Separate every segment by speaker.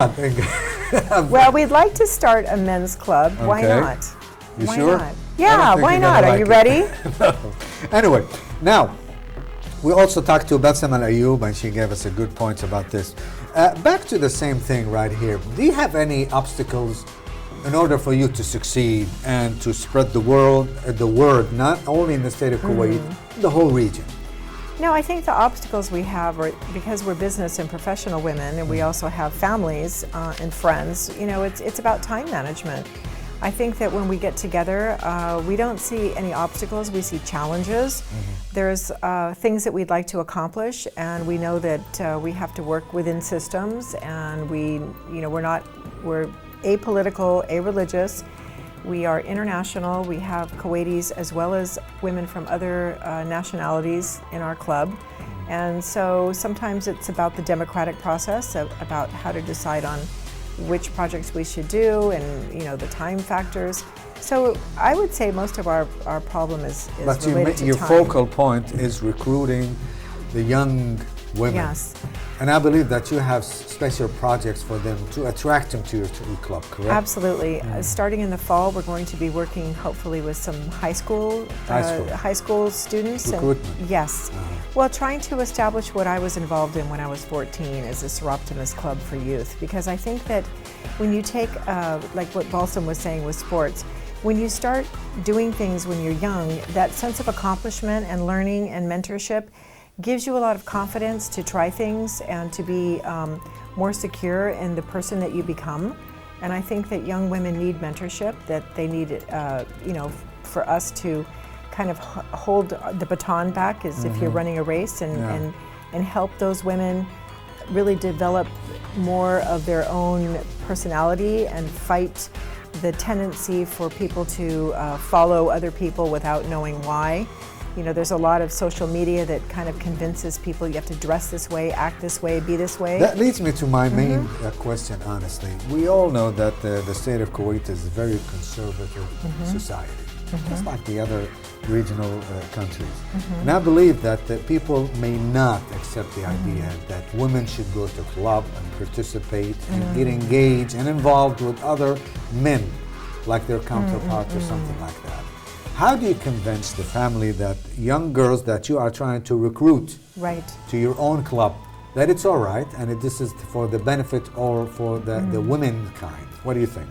Speaker 1: Well, we'd like to start a men's club. Okay. Why not?
Speaker 2: You
Speaker 1: why
Speaker 2: sure?
Speaker 1: Not? Yeah, why not? Are you ready?
Speaker 2: No. Anyway, now, we also talked to Bassem Al Ayoub, and she gave us a good point about this. Back to the same thing right here. Do you have any obstacles in order for you to succeed and to spread the word, not only in the state of Kuwait, the whole region?
Speaker 1: No, I think the obstacles we have are because we're business and professional women, and we also have families and friends. You know, it's about time management. I think that when we get together, we don't see any obstacles, we see challenges. There's things that we'd like to accomplish, and we know that we have to work within systems, and we're apolitical, a-religious. We are international. We have Kuwaitis as well as women from other nationalities in our club. And so sometimes it's about the democratic process, about how to decide on which projects we should do and, you know, the time factors. So I would say most of our problem is related to
Speaker 2: your
Speaker 1: time.
Speaker 2: focal point is recruiting the young women.
Speaker 1: Yes.
Speaker 2: And I believe that you have special projects for them to attract them to your club, correct?
Speaker 1: Absolutely. Starting in the fall, we're going to be working hopefully with some high school students.
Speaker 2: Recruitment.
Speaker 1: Yes. Well, trying to establish what I was involved in when I was 14 as a Seroptimus Club for youth, because I think that when you take, like what Balsam was saying with sports, when you start doing things when you're young, that sense of accomplishment and learning and mentorship gives you a lot of confidence to try things and to be more secure in the person that you become. And I think that young women need mentorship, that they need, you know, for us to kind of hold the baton back as if you're running a race and help those women really develop more of their own personality and fight the tendency for people to follow other people without knowing why. You know, there's a lot of social media that kind of convinces people you have to dress this way, act this way, be this way.
Speaker 2: That leads me to my main question, honestly. We all know that the state of Kuwait is a very conservative society, just like the other regional countries. And I believe that people may not accept the idea that women should go to club and participate and get engaged and involved with other men, like their counterpart or something like that. How do you convince the family that young girls that you are trying to recruit to your own club that it's all right and this is for the benefit or for the womenkind? What do you think?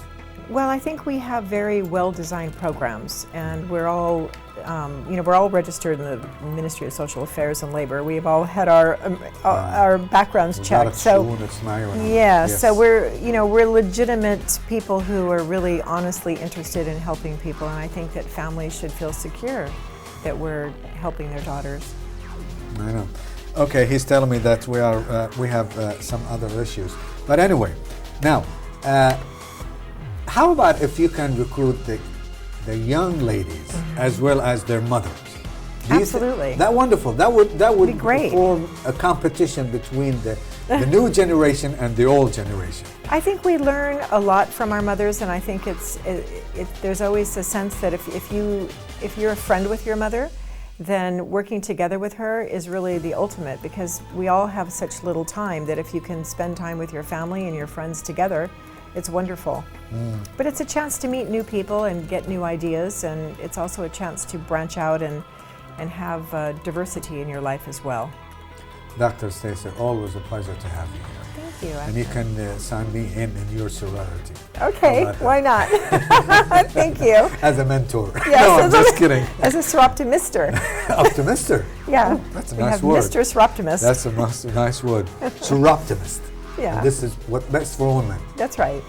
Speaker 1: Well, I think we have very well-designed programs, and we're all, we're all registered in the Ministry of Social Affairs and Labor. We've all had our backgrounds checked. So we're legitimate people who are really honestly interested in helping people, and I think that families should feel secure that we're helping their daughters.
Speaker 2: I know. Okay, he's telling me that we have some other issues, but anyway, now. How about if you can recruit the young ladies as well as their mothers?
Speaker 1: Absolutely.
Speaker 2: That's wonderful. That would
Speaker 1: be great.
Speaker 2: Form a competition between the new generation and the old generation.
Speaker 1: I think we learn a lot from our mothers, and I think there's always a sense that if you're a friend with your mother, then working together with her is really the ultimate, because we all have such little time that if you can spend time with your family and your friends together, it's wonderful. But it's a chance to meet new people and get new ideas, and it's also a chance to branch out and have diversity in your life as well.
Speaker 2: Dr. Stacey, always a pleasure to have you here.
Speaker 1: Thank you.
Speaker 2: And you can sign me in your sorority.
Speaker 1: Okay, why not? Thank you.
Speaker 2: As a mentor.
Speaker 1: Yes,
Speaker 2: no, I'm just kidding.
Speaker 1: As a Seroptimister.
Speaker 2: Optimister?
Speaker 1: Yeah.
Speaker 2: Oh, that's a nice word.
Speaker 1: Mr. Seroptimist.
Speaker 2: That's a nice word. Seroptimist.
Speaker 1: Yeah.
Speaker 2: And this is what's best for women.
Speaker 1: That's right.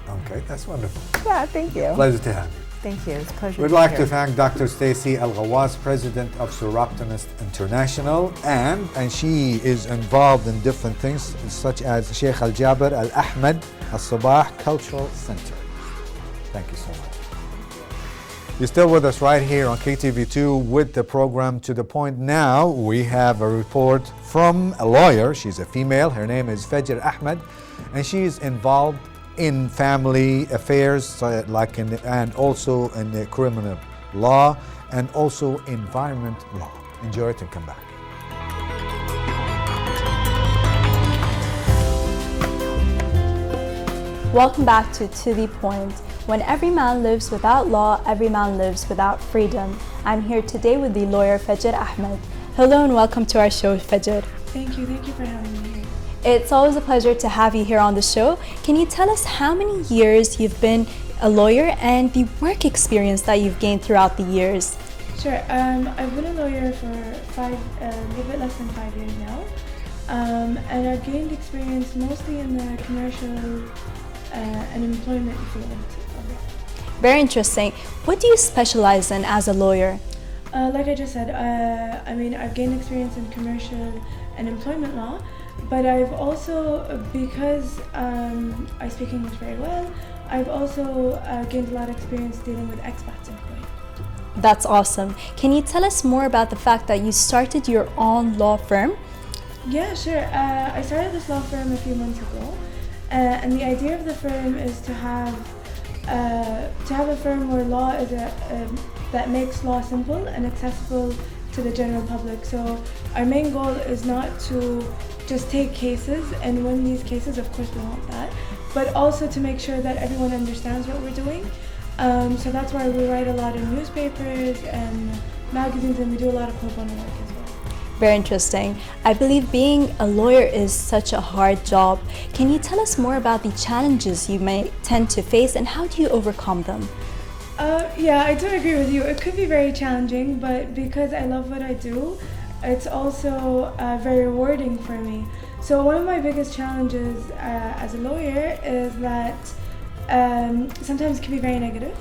Speaker 2: Okay, that's wonderful.
Speaker 1: Yeah, thank you.
Speaker 2: Pleasure to have you.
Speaker 1: Thank you. It's a pleasure.
Speaker 2: We'd like to thank Dr. Stacey ALGHWAS, President of Seroptimist International, and she is involved in different things such as Sheikh Al Jaber Al Ahmed Al Sabah Cultural Center. Thank you so much. You're still with us right here on KTV2 with the program To The Point. Now we have a report from a lawyer. She's a female. Her name is Fajr Ahmed, and she's involved in family affairs, and also in the criminal law and also environment law. Enjoy it and come back.
Speaker 3: Welcome back to the Point. When every man lives without law, every man lives without freedom. I'm here today with the lawyer Fajr Ahmed. Hello and welcome to our show, Fajr.
Speaker 4: Thank you for having me here.
Speaker 3: It's always a pleasure to have you here on the show. Can you tell us how many years you've been a lawyer and the work experience that you've gained throughout the years?
Speaker 4: Sure. I've been a lawyer for a little bit less than 5 years now, and I've gained experience mostly in the commercial and employment field of it.
Speaker 3: Very interesting. What do you specialize in as a lawyer?
Speaker 4: Like I just said, I've gained experience in commercial and employment law, but I've also, because I speak English very well, I've also gained a lot of experience dealing with expats in Kuwait.
Speaker 3: That's awesome. Can you tell us more about the fact that you started your own law firm?
Speaker 4: Yeah, sure. I started this law firm a few months ago, and the idea of the firm is to have a firm where law is that makes law simple and accessible to the general public. So our main goal is not to just take cases and win these cases, of course we want that, but also to make sure that everyone understands what we're doing. So that's why we write a lot in newspapers and magazines, and we do a lot of pro bono work as well.
Speaker 3: Very interesting. I believe being a lawyer is such a hard job. Can you tell us more about the challenges you may tend to face and how do you overcome them?
Speaker 4: Yeah, I do agree with you. It could be very challenging, but because I love what I do, it's also very rewarding for me. So one of my biggest challenges as a lawyer is that sometimes it can be very negative.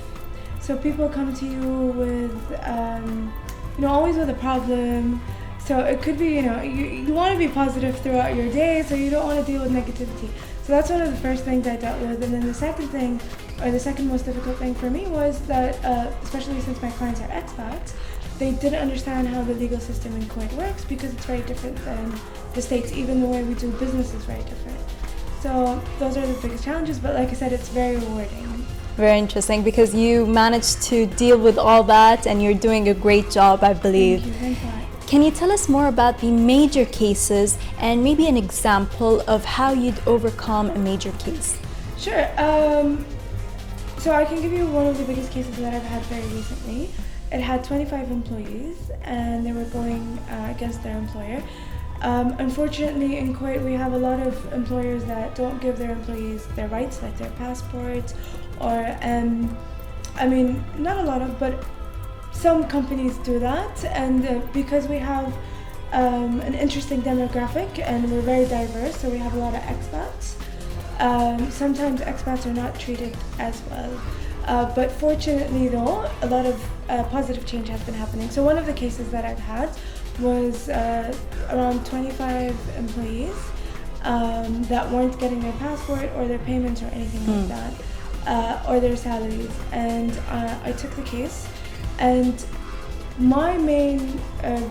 Speaker 4: So people come to you with, always with a problem. So it could be, you want to be positive throughout your day, so you don't want to deal with negativity. So that's one of the first things I dealt with. And then the second thing, or the second most difficult thing for me, was that, especially since my clients are expats, they didn't understand how the legal system in Kuwait works, because it's very different than the States. Even the way we do business is very different. So those are the biggest challenges, but like I said, it's very rewarding.
Speaker 3: Very interesting, because you managed to deal with all that and you're doing a great job, I believe.
Speaker 4: Thank you.
Speaker 3: Can you tell us more about the major cases and maybe an example of how you'd overcome a major case?
Speaker 4: Sure. So I can give you one of the biggest cases that I've had very recently. It had 25 employees and they were going against their employer. Unfortunately, in Kuwait, we have a lot of employers that don't give their employees their rights, like their passports, or, not a lot of, but some companies do that. And because we have an interesting demographic and we're very diverse, so we have a lot of expats, sometimes expats are not treated as well. But fortunately though, a lot of positive change has been happening. So one of the cases that I've had was around 25 employees that weren't getting their passport or their payments or anything like that, or their salaries. And I took the case, and my main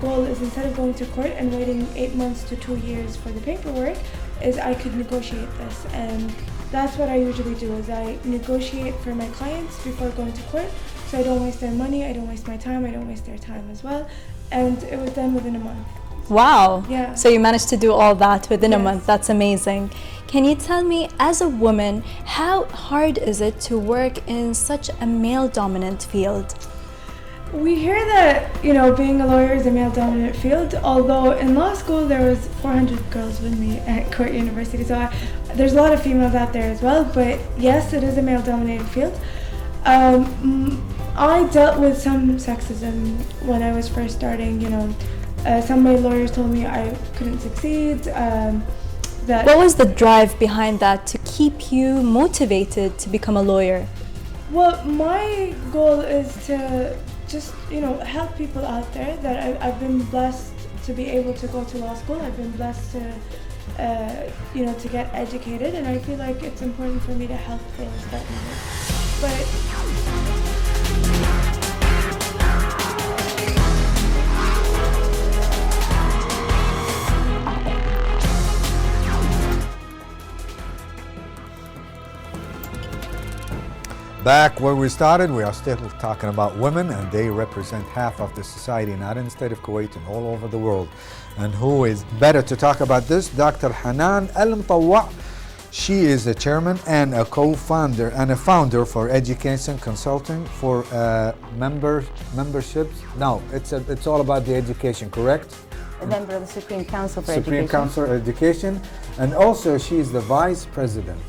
Speaker 4: goal is, instead of going to court and waiting 8 months to 2 years for the paperwork, is I could negotiate this. And that's what I usually do, is I negotiate for my clients before going to court, so I don't waste their money, I don't waste my time, I don't waste their time as well. And it was done within a month.
Speaker 3: Wow.
Speaker 4: Yeah.
Speaker 3: So you managed to do all that within a
Speaker 4: Yes.
Speaker 3: month. That's amazing. Can you tell me, as a woman, how hard is it to work in such a male-dominant field?
Speaker 4: We hear that, being a lawyer is a male-dominant field, although in law school there was 400 girls with me at Kuwait University, so there's a lot of females out there as well, but yes, it is a male-dominated field. I dealt with some sexism when I was first starting, some male lawyers told me I couldn't succeed.
Speaker 3: What was the drive behind that to keep you motivated to become a lawyer?
Speaker 4: Well, my goal is to just, help people out there. That I've been blessed to be able to go to law school. I've been blessed to, to get educated, and I feel like it's important for me to help those that need it. But
Speaker 2: Back where we started, we are still talking about women, and they represent half of the society, not in the state of Kuwait and all over the world. And who is better to talk about this? Dr. HANAN ALMUTAWA, She is the chairman and a co-founder and a founder for education consulting for memberships. No, it's all about the education, correct?
Speaker 5: A member of the Supreme Council for
Speaker 2: Supreme
Speaker 5: Education.
Speaker 2: Council for Education. And also she is the vice president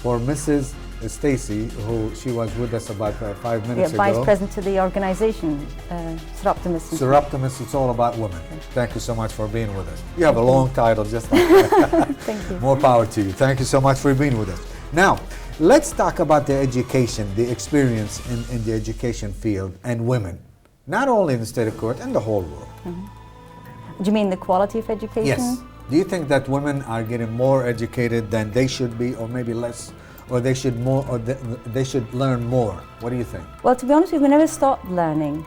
Speaker 2: for Mrs. Stacy, who she was with us about 5 minutes ago.
Speaker 5: Vice president to the organization, Seroptimist.
Speaker 2: Seroptimist, it's all about women. Thank you so much for being with us. You have a long title, just like that.
Speaker 5: Thank you.
Speaker 2: More power to you. Thank you so much for being with us. Now, let's talk about the education, the experience in the education field and women, not only in the state of Kuwait, in the whole world.
Speaker 5: Do you mean the quality of education?
Speaker 2: Yes. Do you think that women are getting more educated than they should be, or maybe less, or they should more, or they should learn more? What do you think?
Speaker 5: Well, to be honest with you, we never stop learning.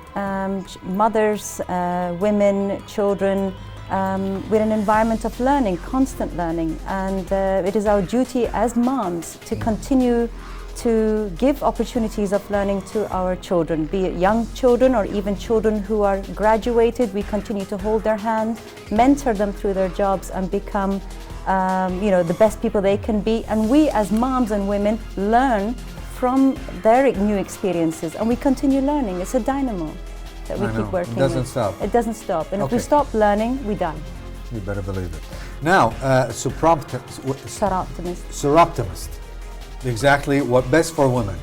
Speaker 5: Mothers, women, children, we're in an environment of learning, constant learning, and it is our duty as moms to continue to give opportunities of learning to our children, be it young children or even children who are graduated. We continue to hold their hand, mentor them through their jobs and become the best people they can be. And we as moms and women learn from their new experiences, and we continue learning. It's a dynamo that we keep working with.
Speaker 2: It doesn't stop.
Speaker 5: It doesn't stop. And if we stop learning, we die.
Speaker 2: You better believe it. Now, Seroptimist. Exactly what best for women.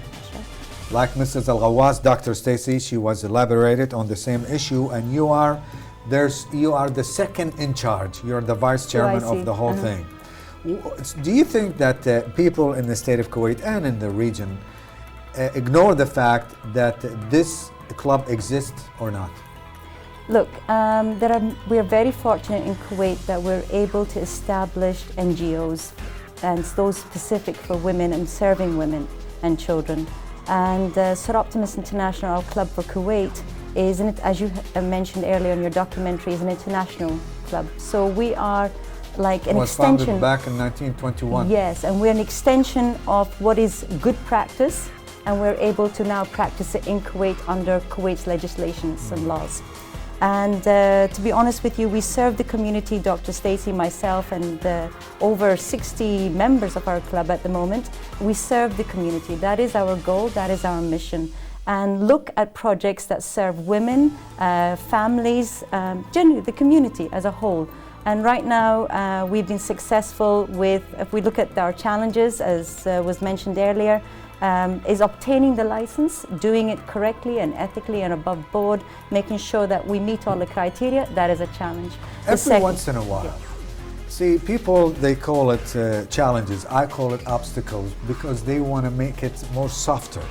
Speaker 2: Like Mrs. ALGHWAS, Dr. Stacy, she was elaborated on the same issue, and you are the second in charge. You're the vice chairman of the whole thing. Do you think that people in the state of Kuwait and in the region ignore the fact that this club exists or not?
Speaker 5: Look, we are very fortunate in Kuwait that we're able to establish NGOs, and those specific for women and serving women and children. And Seroptimist International, our club for Kuwait, is, as you mentioned earlier in your documentary, is an international club. So we are like an extension.
Speaker 2: Founded back in 1921.
Speaker 5: Yes, and we're an extension of what is good practice, and we're able to now practice it in Kuwait under Kuwait's legislations and laws. And to be honest with you, we serve the community, Dr. Stacy, myself, and over 60 members of our club at the moment. We serve the community. That is our goal, that is our mission. And look at projects that serve women, families, generally the community as a whole. And right now, we've been successful with, if we look at our challenges, as was mentioned earlier, is obtaining the license, doing it correctly and ethically and above board, making sure that we meet all the criteria. That is a challenge.
Speaker 2: Every once in a while. Yeah. See, people, they call it challenges. I call it obstacles because they want to make it more softer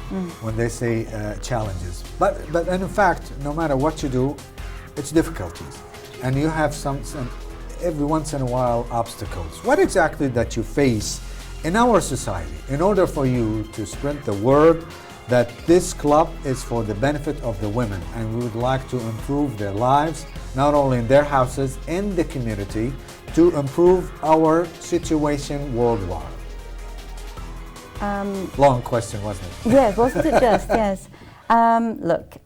Speaker 2: when they say challenges. But in fact, no matter what you do, it's difficulties. And you have some every once in a while obstacles. What exactly that you face in our society in order for you to spread the word that this club is for the benefit of the women, and we would like to improve their lives, not only in their houses, in the community, to improve our situation worldwide? Long question, wasn't it?
Speaker 5: Yes, wasn't it just? Yes. Look,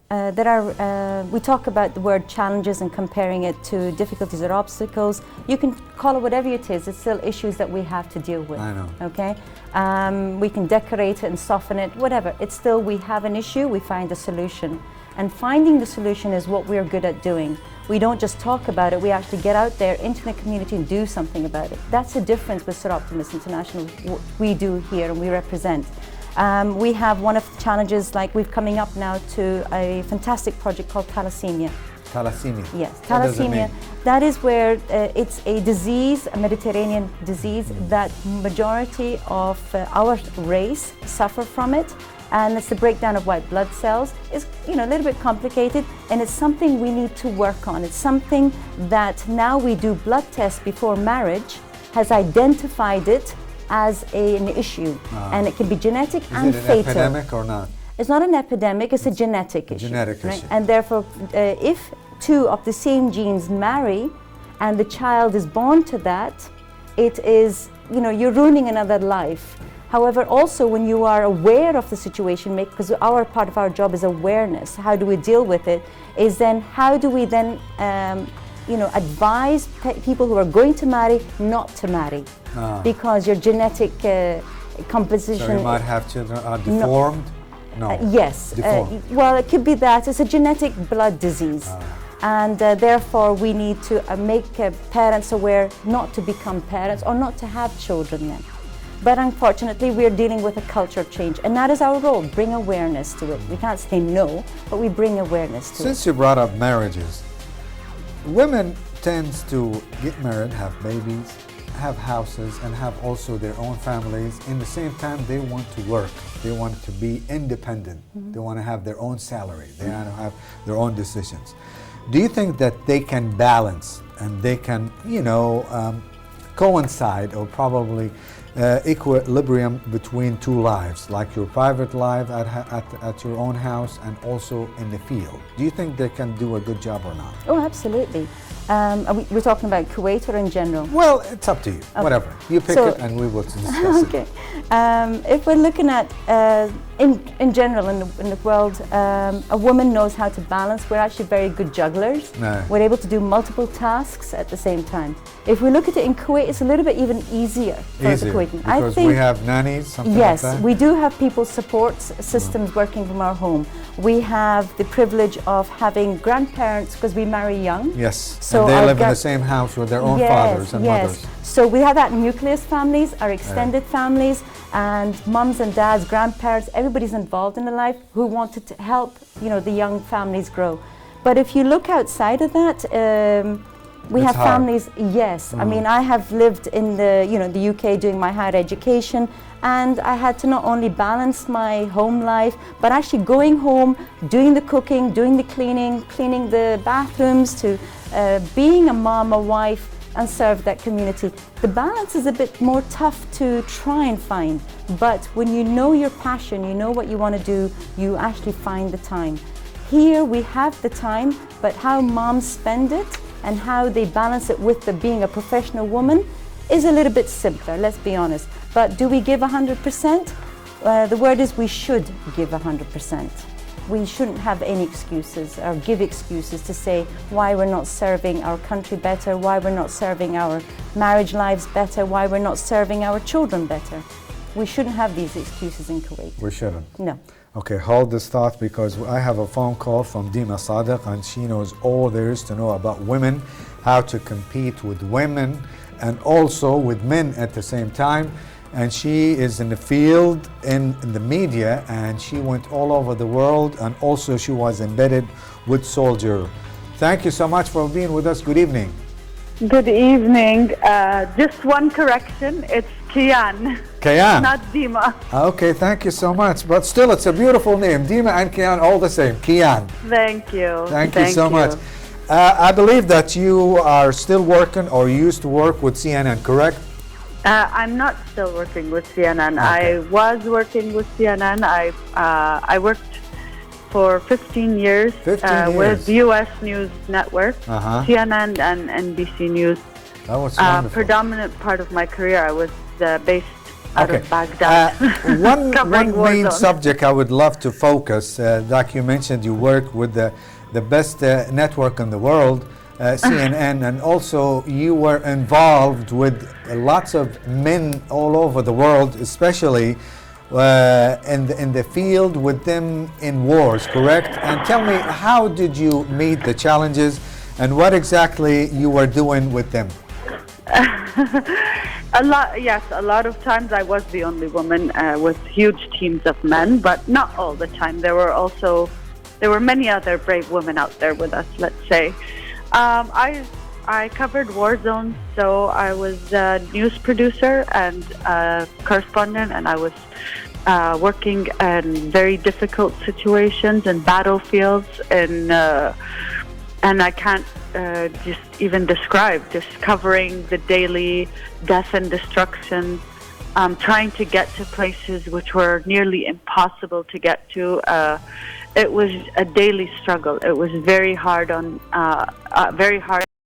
Speaker 5: we talk about the word challenges and comparing it to difficulties or obstacles. You can call it whatever it is. It's still issues that we have to deal with.
Speaker 2: I know.
Speaker 5: Okay? We can decorate it and soften it, whatever. It's still, we have an issue, we find a solution. And finding the solution is what we're good at doing. We don't just talk about it, we actually get out there into the community and do something about it. That's the difference with Seroptimist International, what we do here and we represent. We have one of the challenges, like we're coming up now to a fantastic project called thalassemia.
Speaker 2: Thalassemia?
Speaker 5: Yes, thalassemia. That is where it's a disease, a Mediterranean disease, that majority of our race suffer from it. And it's the breakdown of white blood cells. It's a little bit complicated, and it's something we need to work on. It's something that now we do blood tests before marriage, has identified it as an issue, and it can be genetic and fatal.
Speaker 2: Is it an epidemic or not?
Speaker 5: It's not an epidemic, it's a genetic issue.
Speaker 2: Genetic issue.
Speaker 5: And therefore, if two of the same genes marry and the child is born to that, it is, you're ruining another life. However, also when you are aware of the situation, because our part of our job is awareness, how do we deal with it, is then how do we then advise people who are going to marry not to marry because your genetic composition.
Speaker 2: So you might have children are deformed? No.
Speaker 5: Yes. Well, it could be that. It's a genetic blood disease. And therefore, we need to make parents aware not to become parents or not to have children then. But unfortunately, we're dealing with a culture change, and that is our role, bring awareness to it. We can't say no, but we bring awareness to it.
Speaker 2: Since you brought up marriages, women tend to get married, have babies, have houses, and have also their own families. In the same time, they want to work. They want to be independent. They want to have their own salary. They want to have their own decisions. Do you think that they can balance and they can, coincide or probably equilibrium between two lives, like your private life at your own house and also in the field? Do you think they can do a good job or not?
Speaker 5: Oh, absolutely. We're talking about Kuwait or in general?
Speaker 2: Well, it's up to you. Okay. Whatever. You pick it and we will discuss
Speaker 5: it. If we're looking at in general in the world, a woman knows how to balance. We're actually very good jugglers.
Speaker 2: No.
Speaker 5: We're able to do multiple tasks at the same time. If we look at it in Kuwait, it's a little bit even easier for the Kuwaitan.
Speaker 2: Because we have nannies, something
Speaker 5: yes,
Speaker 2: like that?
Speaker 5: We do have people support systems working from our home. We have the privilege of having grandparents because we marry young.
Speaker 2: Yes, so and they live in the same house with their own fathers and mothers.
Speaker 5: So we have that nucleus families, our extended families, and mums and dads, grandparents, everybody's involved in the life who wanted to help, the young families grow. But if you look outside of that, we have families, yes. I mean, I have lived in the UK doing my higher education, and I had to not only balance my home life, but actually going home, doing the cooking, doing the cleaning the bathrooms, to being a mom, a wife, and serve that community. The balance is a bit more tough to try and find, but when you know your passion, you know what you want to do, you actually find the time. Here we have the time, but how moms spend it and how they balance it with being a professional woman is a little bit simpler, let's be honest. But do we give 100%? The word is we should give 100%. We shouldn't have any excuses or give excuses to say why we're not serving our country better, why we're not serving our marriage lives better, why we're not serving our children better. We shouldn't have these excuses in Kuwait.
Speaker 2: We shouldn't?
Speaker 5: No.
Speaker 2: Okay, hold this thought, because I have a phone call from Dima Sadiq, and she knows all there is to know about women, how to compete with women and also with men at the same time. And she is in the field, in the media, and she went all over the world, and also she was embedded with soldier. Thank you so much for being with us. Good evening.
Speaker 6: Good evening. Just one correction, it's Kian.
Speaker 2: Kian?
Speaker 6: Not Dima.
Speaker 2: Okay, thank you so much. But still, it's a beautiful name. Dima and Kian, all the same. Kian.
Speaker 6: Thank you.
Speaker 2: Thank you so much. I believe that you are still working, or you used to work with CNN, correct?
Speaker 6: I'm not still working with CNN.
Speaker 2: Okay.
Speaker 6: I was working with CNN. I worked for 15 years, with U.S. News Network, CNN and NBC News.
Speaker 2: That was wonderful.
Speaker 6: Predominant part of my career, I was based out of Baghdad.
Speaker 2: One main subject I would love to focus, like you mentioned, you work with the best network in the world, CNN, and also you were involved with lots of men all over the world, especially in the field with them in wars, correct? And tell me, how did you meet the challenges and what exactly you were doing with them?
Speaker 6: A lot of times I was the only woman with huge teams of men, but not all the time. There were many other brave women out there with us, let's say. I covered war zones, so I was a news producer and a correspondent, and I was working in very difficult situations and battlefields, and I can't just even describe, just covering the daily death and destruction, trying to get to places which were nearly impossible to get to. It was a daily struggle. It was very hard